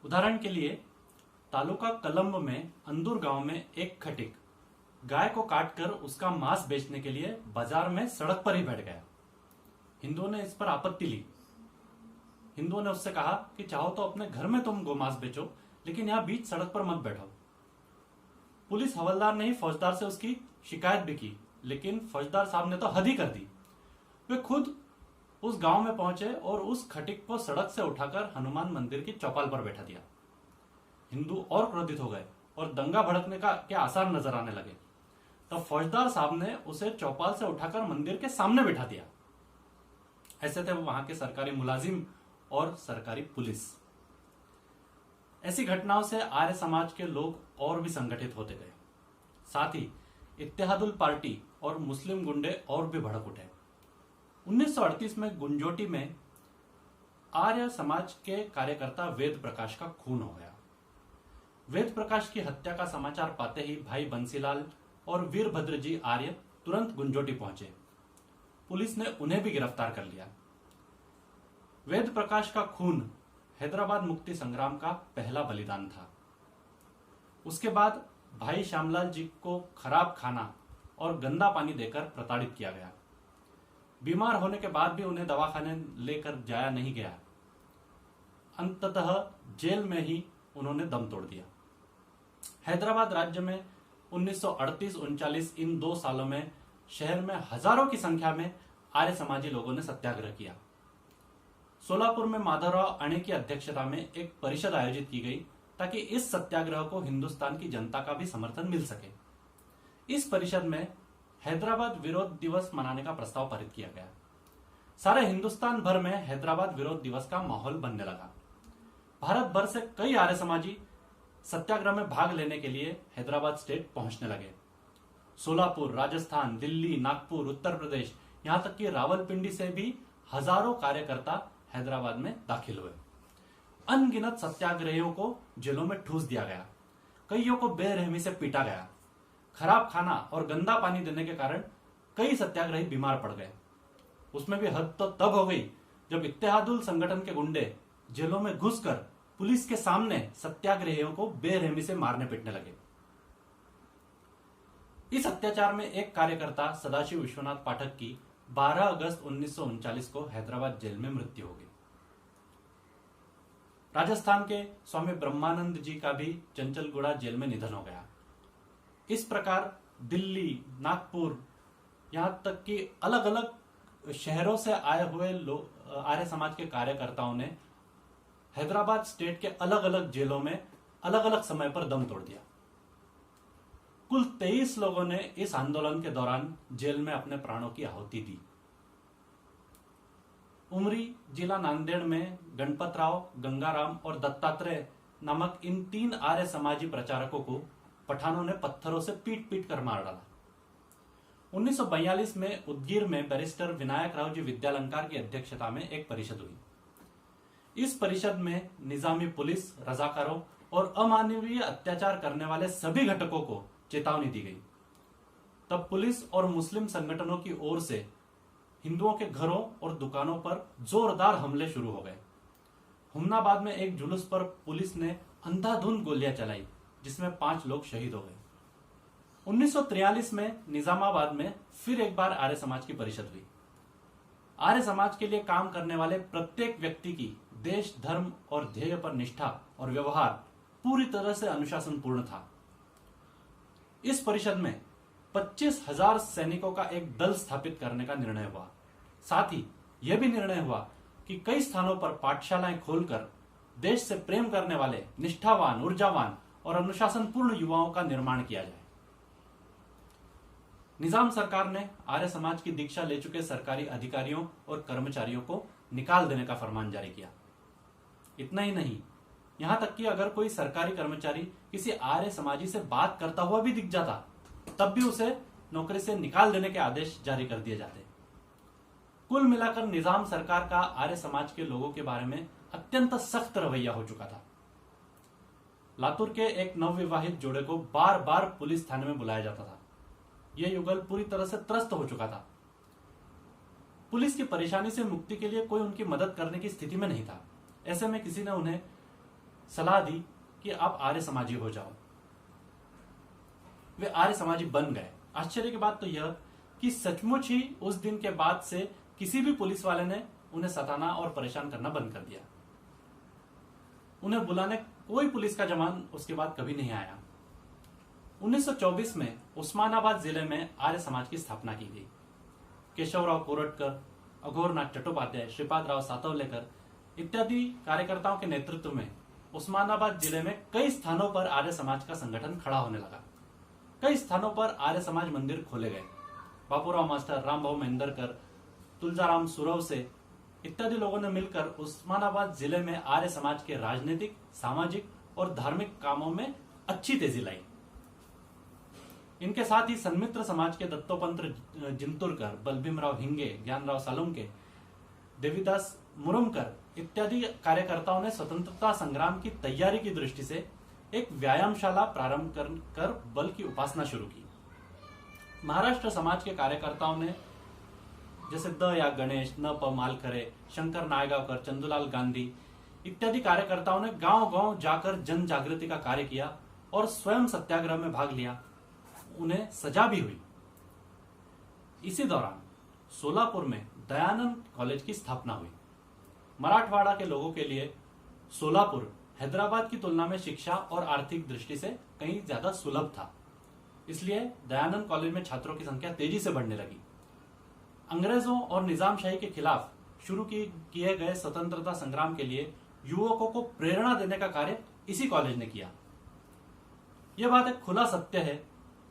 उदाहरण के लिए तालुका कलम्ब में अंदूर गांव में एक खटिक गाय को काटकर उसका मांस बेचने के लिए बाजार में सड़क पर ही बैठ गया। हिंदुओं ने इस पर आपत्ति ली। हिंदुओं ने उससे कहा कि चाहो तो अपने घर में तुम गोमांस बेचो, लेकिन यहां बीच सड़क पर मत बैठो। पुलिस हवलदार ने ही फौजदार से उसकी शिकायत भी की, लेकिन फौजदार साहब ने तो हद ही कर दी। वे खुद उस गांव में पहुंचे और उस खटिक को सड़क से उठाकर हनुमान मंदिर की चौपाल पर बैठा दिया। हिंदू और क्रोधित हो गए और दंगा भड़कने के आसार नजर आने लगे। तब फौजदार साहब ने उसे चौपाल से उठाकर मंदिर के सामने बैठा दिया। ऐसे थे वहां के सरकारी मुलाजिम और सरकारी पुलिस। ऐसी घटनाओं से आर्य समाज के लोग और भी संगठित होते गए। साथ ही इत्तेहादुल पार्टी और मुस्लिम गुंडे और भी भड़क उठे। 1938 में गुंजोटी में आर्य समाज के कार्यकर्ता वेद प्रकाश का खून हो गया। वेद प्रकाश की हत्या का समाचार पाते ही भाई बंसीलाल और वीरभद्र जी आर्य तुरंत गुंजोटी पहुंचे। पुलिस ने उन्हें भी गिरफ्तार कर लिया। वेद प्रकाश का खून हैदराबाद मुक्ति संग्राम का पहला बलिदान था। उसके बाद भाई श्यामलाल जी को खराब खाना और गंदा पानी देकर प्रताड़ित किया गया। बीमार होने के बाद भी उन्हें दवाखाने लेकर जाया नहीं गया। अंततः जेल में ही उन्होंने दम तोड़ दिया। हैदराबाद राज्य में 1938-39 इन 2 सालों में शहर में हजारों की संख्या में आर्य समाजी लोगों ने सत्याग्रह किया। सोलापुर में माधवराव अणे की अध्यक्षता में एक परिषद आयोजित की गई ताकि इस सत्याग्रह को हिंदुस्तान की जनता का भी समर्थन मिल सके। इस परिषद में हैदराबाद विरोध दिवस मनाने का प्रस्ताव पारित किया गया। सारे हिंदुस्तान भर में हैदराबाद विरोध दिवस का माहौल बनने लगा। भारत भर से कई आर्य समाजी सत्याग्रह में भाग लेने के लिए हैदराबाद स्टेट पहुंचने लगे। सोलापुर, राजस्थान, दिल्ली, नागपुर, उत्तर प्रदेश, यहां तक कि रावलपिंडी से भी हजारों कार्यकर्ता हैदराबाद में दाखिल हुए। अनगिनत सत्याग्रहियों को जेलों में ठूस दिया गया। कईयों को बेरहमी से पीटा गया। खराब खाना और गंदा पानी देने के कारण कई सत्याग्रही बीमार पड़ गए। उसमें भी हद तो तब हो गई जब इत्तेहादुल संगठन के गुंडे जेलों में घुसकर पुलिस के सामने सत्याग्रहियों को बेरहमी से मारने पीटने लगे। इस अत्याचार में एक कार्यकर्ता सदाशिव विश्वनाथ पाठक की 12 अगस्त 1939 को हैदराबाद जेल में मृत्यु हो गई। राजस्थान के स्वामी ब्रह्मानंद जी का भी चंचलगुड़ा जेल में निधन हो गया। इस प्रकार दिल्ली, नागपुर, यहां तक कि अलग अलग शहरों से आए हुए आर्य समाज के कार्यकर्ताओं ने हैदराबाद स्टेट के अलग अलग जेलों में अलग अलग समय पर दम तोड़ दिया। कुल 23 लोगों ने इस आंदोलन के दौरान जेल में अपने प्राणों की आहुति दी। उमरी जिला नांदेड़ में गणपतराव, गंगाराम और दत्तात्रेय नामक इन 3 आर्य समाजी प्रचारकों को पठानों ने पत्थरों से पीट पीट कर मार डाला। 1942 में उदगीर में बैरिस्टर विनायक राव जी विद्यालंकार की अध्यक्षता में एक परिषद हुई। इस परिषद में निजामी पुलिस, रजाकारों और अमानवीय अत्याचार करने वाले सभी घटकों को चेतावनी दी गई। तब पुलिस और मुस्लिम संगठनों की ओर से हिंदुओं के घरों और दुकानों पर जोरदार हमले शुरू हो गए। हुमनाबाद में एक जुलूस पर पुलिस ने अंधाधुंध गोलियां चलाई, जिसमें 5 लोग शहीद हो गए। 1943 में निजामाबाद में फिर एक बार आर्य समाज की परिषद हुई। आर्य समाज के लिए काम करने वाले प्रत्येक व्यक्ति की देश, धर्म और ध्येय पर निष्ठा और व्यवहार पूरी तरह से अनुशासनपूर्ण था। इस परिषद में 25,000 सैनिकों का एक दल स्थापित करने का निर्णय हुआ। साथ ही यह भी निर्णय हुआ कि कई स्थानों पर पाठशालाएं खोलकर देश से प्रेम करने वाले निष्ठावान, ऊर्जावान और अनुशासनपूर्ण युवाओं का निर्माण किया जाए। निजाम सरकार ने आर्य समाज की दीक्षा ले चुके सरकारी अधिकारियों और कर्मचारियों को निकाल देने का फरमान जारी किया। इतना ही नहीं, यहां तक कि अगर कोई सरकारी कर्मचारी किसी आर्य समाजी से बात करता हुआ भी दिख जाता, तब भी उसे नौकरी से निकाल देने के आदेश जारी कर दिए जाते। कुल मिलाकर निजाम सरकार का आर्य समाज के लोगों के बारे में अत्यंत सख्त रवैया हो चुका था। लातूर के एक नवविवाहित जोड़े को बार बार पुलिस थाने में बुलाया जाता था। यह युगल पूरी तरह से त्रस्त हो चुका था। पुलिस की परेशानी से मुक्ति के लिए कोई उनकी मदद करने की स्थिति में नहीं था। ऐसे में किसी ने उन्हें सलाह दी कि आप आर्य समाजी हो जाओ। वे आर्य समाजी बन गए। आश्चर्य की बात तो यह कि सचमुच ही उस दिन के बाद से किसी भी पुलिस वाले ने उन्हें सताना और परेशान करना बंद कर दिया। उन्हें बुलाने कोई पुलिस का जवान उसके बाद कभी नहीं आया। 1924 में उस्मानाबाद जिले में आर्य समाज की स्थापना की गई। केशवराव कोरटकर, अघोरनाथ चट्टोपाध्याय, श्रीपाद राव सातवलेकर इत्यादि कार्यकर्ताओं के नेतृत्व में उस्मानाबाद जिले में कई स्थानों पर आर्य समाज का संगठन खड़ा होने लगा। कई स्थानों पर आर्य समाज मंदिर खोले गए। बापूराव मास्टर, रामभाऊ महेंदरकर, तुलजाराम सुरवसे इत्यादि लोगों ने मिलकर उस्मानाबाद जिले में आर्य समाज के राजनीतिक, सामाजिक और धार्मिक कामों में अच्छी तेजी लाई। इनके साथ ही सन्मित्र समाज के दत्तोपंत जिंतुरकर, बलभीमराव हिंगे, ज्ञानराव सालुंके, देवीदास मुरुमकर इत्यादि कार्यकर्ताओं ने स्वतंत्रता संग्राम की तैयारी की दृष्टि से एक व्यायामशाला प्रारंभ कर बल की उपासना शुरू की। महाराष्ट्र समाज के कार्यकर्ताओं ने जैसे द या गणेश, न प मालखरे, शंकर नायगावकर, चंदूलाल गांधी इत्यादि कार्यकर्ताओं ने गांव-गांव जाकर जन जागृति का कार्य किया और स्वयं सत्याग्रह में भाग लिया। उन्हें सजा भी हुई। इसी दौरान सोलापुर में दयानंद कॉलेज की स्थापना हुई। मराठवाड़ा के लोगों के लिए सोलापुर हैदराबाद की तुलना में शिक्षा और आर्थिक दृष्टि से कहीं ज्यादा सुलभ था। इसलिए दयानंद कॉलेज में छात्रों की संख्या तेजी से बढ़ने लगी। अंग्रेजों और निजामशाही के खिलाफ शुरू किए गए स्वतंत्रता संग्राम के लिए युवकों को प्रेरणा देने का कार्य इसी कॉलेज ने किया। यह बात एक खुला सत्य है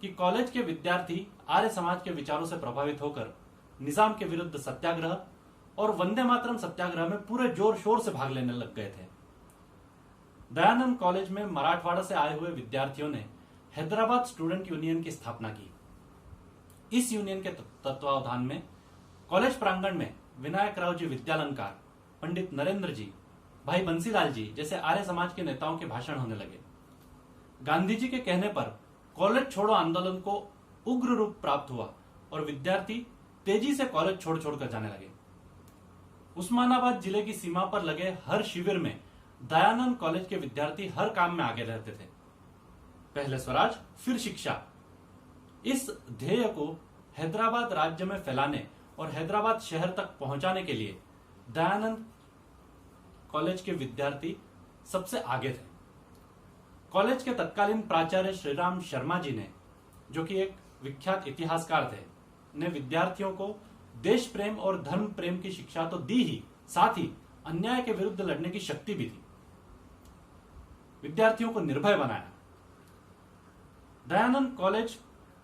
कि कॉलेज के विद्यार्थी आर्य समाज के विचारों से प्रभावित होकर निजाम के विरुद्ध सत्याग्रह और वंदे मातरम सत्याग्रह में पूरे जोर शोर से भाग लेने लग गए थे। दयानंद कॉलेज में मराठवाड़ा से आए हुए विद्यार्थियों ने हैदराबाद स्टूडेंट यूनियन की स्थापना की। इस यूनियन के तत्वावधान में कॉलेज प्रांगण में विनायकराव जी विद्यालंकार, पंडित नरेंद्र जी, भाई बंसीलाल जी जैसे आर्य समाज के नेताओं के भाषण होने लगे। गांधी जी के कहने पर कॉलेज छोड़ो आंदोलन को उग्र रूप प्राप्त हुआ और विद्यार्थी तेजी से कॉलेज छोड़ छोड़कर जाने लगे। उस्मानाबाद जिले की सीमा पर लगे हर शिविर में दयानंद कॉलेज के विद्यार्थी हर काम में आगे रहते थे। पहले स्वराज फिर शिक्षा, इस ध्येय को हैदराबाद राज्य में फैलाने और हैदराबाद शहर तक पहुंचाने के लिए दयानंद कॉलेज के विद्यार्थी सबसे आगे थे। कॉलेज के तत्कालीन प्राचार्य श्रीराम शर्मा जी ने, जो कि एक विख्यात इतिहासकार थे, ने विद्यार्थियों को देश प्रेम और धर्म प्रेम की शिक्षा तो दी ही, साथ ही अन्याय के विरुद्ध लड़ने की शक्ति भी दी। विद्यार्थियों को निर्भय बनाया। दयानंद कॉलेज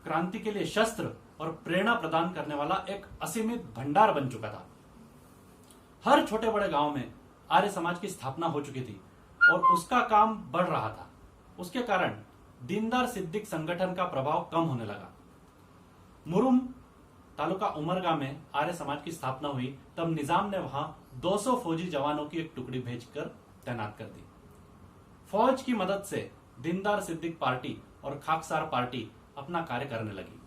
क्रांति के लिए शस्त्र और प्रेरणा प्रदान करने वाला एक असीमित भंडार बन चुका था। हर छोटे बड़े गांव में आर्य समाज की स्थापना हो चुकी थी और उसका काम बढ़ रहा था। उसके कारण दीनदार सिद्दीक संगठन का प्रभाव कम होने लगा। मुरुम तालुका उमरगा में आर्य समाज की स्थापना हुई तब निजाम ने वहां 200 फौजी जवानों की एक टुकड़ी भेजकर तैनात कर दी। फौज की मदद से दीनदार सिद्दीक पार्टी और खाकसार पार्टी अपना कार्य करने लगी।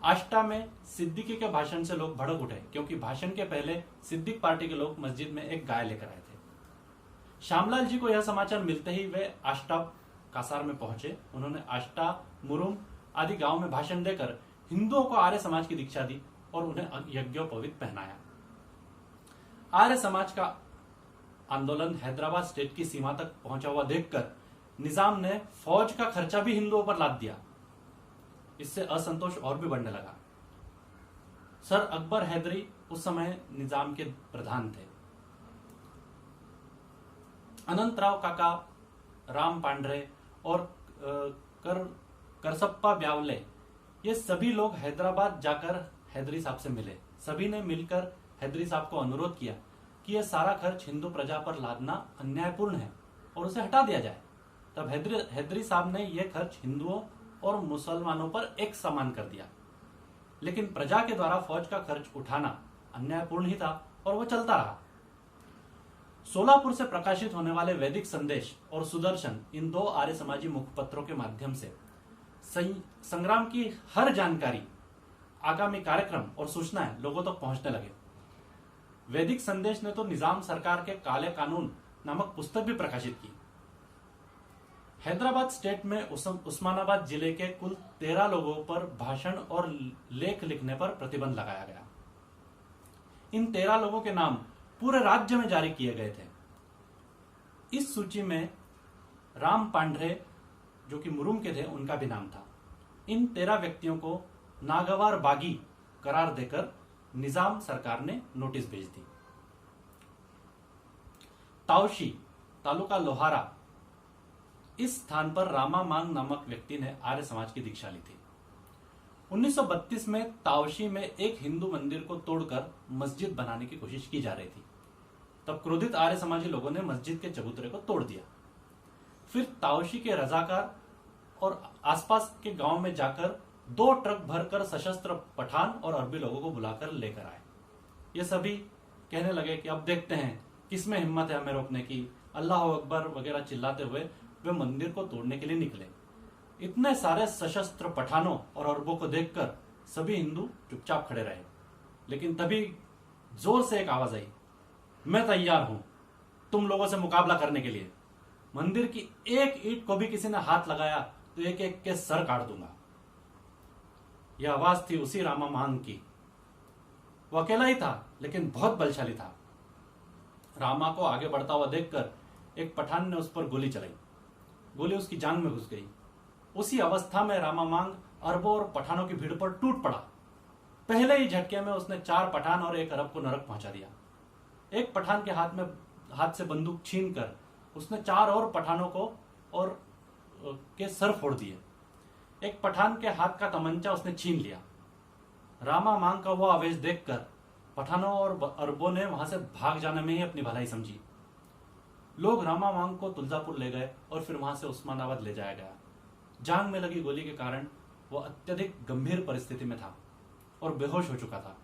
आष्टा में सिद्दीकी के भाषण से लोग भड़क उठे क्योंकि भाषण के पहले सिद्दीक पार्टी के लोग मस्जिद में एक गाय लेकर आए थे। श्यामलाल जी को यह समाचार मिलते ही वे आष्टा कासार में पहुंचे। उन्होंने आष्टा, मुरुम आदि गांव में भाषण देकर हिंदुओं को आर्य समाज की दीक्षा दी और उन्हें यज्ञोपवीत पहनाया। आर्य समाज का आंदोलन हैदराबाद स्टेट की सीमा तक पहुंचा हुआ देखकर निजाम ने फौज का खर्चा भी हिंदुओं पर लाद दिया। इससे असंतोष और भी बढ़ने लगा। सर अकबर हैदरी उस समय निजाम के प्रधान थे। अनंतराव काका, राम पांढरे और करसप्पा ब्यावले, ये सभी लोग हैदराबाद जाकर हैदरी साहब से मिले। सभी ने मिलकर हैदरी साहब को अनुरोध किया कि यह सारा खर्च हिंदू प्रजा पर लादना अन्यायपूर्ण है और उसे हटा दिया जाए। तब हैदरी साहब ने यह खर्च हिंदुओं और मुसलमानों पर एक समान कर दिया। लेकिन प्रजा के द्वारा फौज का खर्च उठाना अन्यायपूर्ण ही था और वो चलता रहा। सोलापुर से प्रकाशित होने वाले वैदिक संदेश और सुदर्शन, इन दो आर्य समाजी मुखपत्रों के माध्यम से संग्राम की हर जानकारी, आगामी कार्यक्रम और सूचनाएं लोगों तक पहुंचने लगे। वैदिक संदेश ने तो निजाम सरकार के काले कानून नामक पुस्तक भी प्रकाशित की। हैदराबाद स्टेट में उस्मानाबाद जिले के कुल 13 लोगों पर भाषण और लेख लिखने पर प्रतिबंध लगाया गया। इन 13 लोगों के नाम पूरे राज्य में जारी किए गए थे। इस सूची में राम पांढरे, जो कि मुरुम के थे, उनका भी नाम था। इन 13 व्यक्तियों को नागवार बागी करार देकर निजाम सरकार ने नोटिस भेज दी। तावशी, तालुका लोहारा, इस स्थान पर रामा मांग नामक व्यक्ति ने आर्य समाज की दीक्षा ली थी। 1932 में तावशी में एक हिंदू मंदिर को तोड़कर मस्जिद बनाने की कोशिश की जा रही थी। तब क्रोधित आर्य समाजी लोगों ने मस्जिद के चबूतरे को तोड़ दिया। फिर तावशी के रजाकार और आसपास के गांव में जाकर 2 ट्रक भरकर सशस्त्र पठान और अरबी लोगों को बुलाकर लेकर आए। ये सभी कहने लगे कि अब देखते हैं किसमें हिम्मत है हमें रोकने की, अल्लाह अकबर वगैरह चिल्लाते हुए वे मंदिर को तोड़ने के लिए निकले। इतने सारे सशस्त्र पठानों और अरबों को देखकर सभी हिंदू चुपचाप खड़े रहे। लेकिन तभी जोर से एक आवाज आई, मैं तैयार हूं तुम लोगों से मुकाबला करने के लिए। मंदिर की एक ईंट को भी किसी ने हाथ लगाया तो एक एक के सर काट दूंगा। यह आवाज थी उसी रामा मांग की। वो अकेला ही था लेकिन बहुत बलशाली था। रामा को आगे बढ़ता हुआ देखकर एक पठान ने उस पर गोली चलाई। गोली उसकी जांघ में घुस गई। उसी अवस्था में रामा मांग अरबों और पठानों की भीड़ पर टूट पड़ा। पहले ही झटके में उसने 4 पठान और 1 अरब को नरक पहुंचा दिया। एक पठान के हाथ से बंदूक छीनकर उसने 4 और पठानों को और के सर फोड़ दिए। एक पठान के हाथ का तमंचा उसने छीन लिया। रामा मांग का वो आवेश देखकर पठानों और अरबों ने वहां से भाग जाने में ही अपनी भलाई समझी। लोग रामा मांग को तुलजापुर ले गए और फिर वहां से उस्मानाबाद ले जाया गया। जांघ में लगी गोली के कारण वो अत्यधिक गंभीर परिस्थिति में था और बेहोश हो चुका था।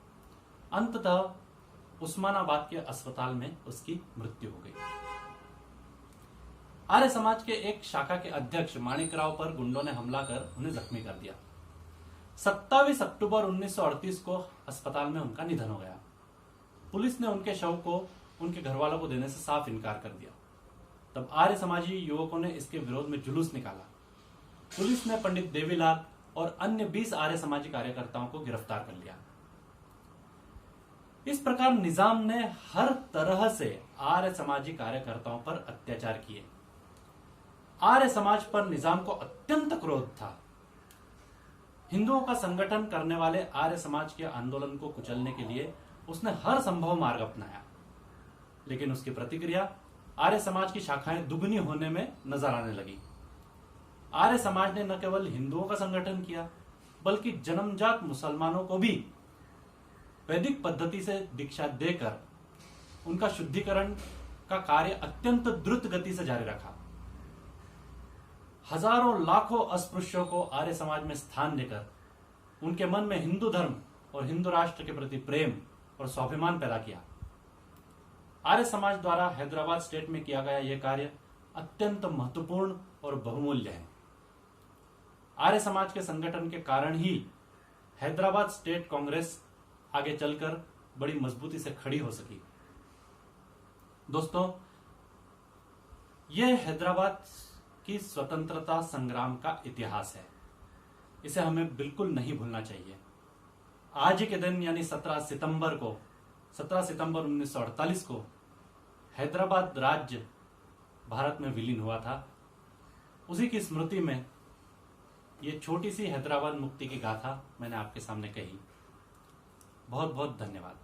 अंततः उस्मानाबाद के अस्पताल में उसकी मृत्यु हो गई। आर्य समाज के एक शाखा के अध्यक्ष माणिकराव पर गुंडों ने हमला कर उन्हें जख्मी कर दिया। 27 अक्टूबर 1938 को अस्पताल में उनका निधन हो गया। पुलिस ने उनके शव को उनके घर वालों को देने से साफ इनकार कर दिया। तब आर्य समाजी युवकों ने इसके विरोध में जुलूस निकाला। पुलिस ने पंडित देवीलाल और अन्य 20 आर्य समाजी कार्यकर्ताओं को गिरफ्तार कर लिया। इस प्रकार निजाम ने हर तरह से आर्य समाजी कार्यकर्ताओं पर अत्याचार किए। आर्य समाज पर निजाम को अत्यंत क्रोध था। हिंदुओं का संगठन करने वाले आर्य समाज के आंदोलन को कुचलने के लिए उसने हर संभव मार्ग अपनाया, लेकिन उसकी प्रतिक्रिया आर्य समाज की शाखाएं दुगनी होने में नजर आने लगी। आर्य समाज ने न केवल हिंदुओं का संगठन किया, बल्कि जन्मजात मुसलमानों को भी वैदिक पद्धति से दीक्षा देकर उनका शुद्धिकरण का कार्य अत्यंत द्रुत गति से जारी रखा। हजारों लाखों अस्पृश्यों को आर्य समाज में स्थान देकर उनके मन में हिंदू धर्म और हिंदू राष्ट्र के प्रति प्रेम और स्वाभिमान पैदा किया। आर्य समाज द्वारा हैदराबाद स्टेट में किया गया यह कार्य अत्यंत महत्वपूर्ण और बहुमूल्य है। आर्य समाज के संगठन के कारण ही हैदराबाद स्टेट कांग्रेस आगे चलकर बड़ी मजबूती से खड़ी हो सकी। दोस्तों, यह हैदराबाद की स्वतंत्रता संग्राम का इतिहास है। इसे हमें बिल्कुल नहीं भूलना चाहिए। आज ही के दिन यानी 17 सितंबर 1948 को हैदराबाद राज्य भारत में विलीन हुआ था। उसी की स्मृति में ये छोटी सी हैदराबाद मुक्ति की गाथा मैंने आपके सामने कही। बहुत बहुत धन्यवाद।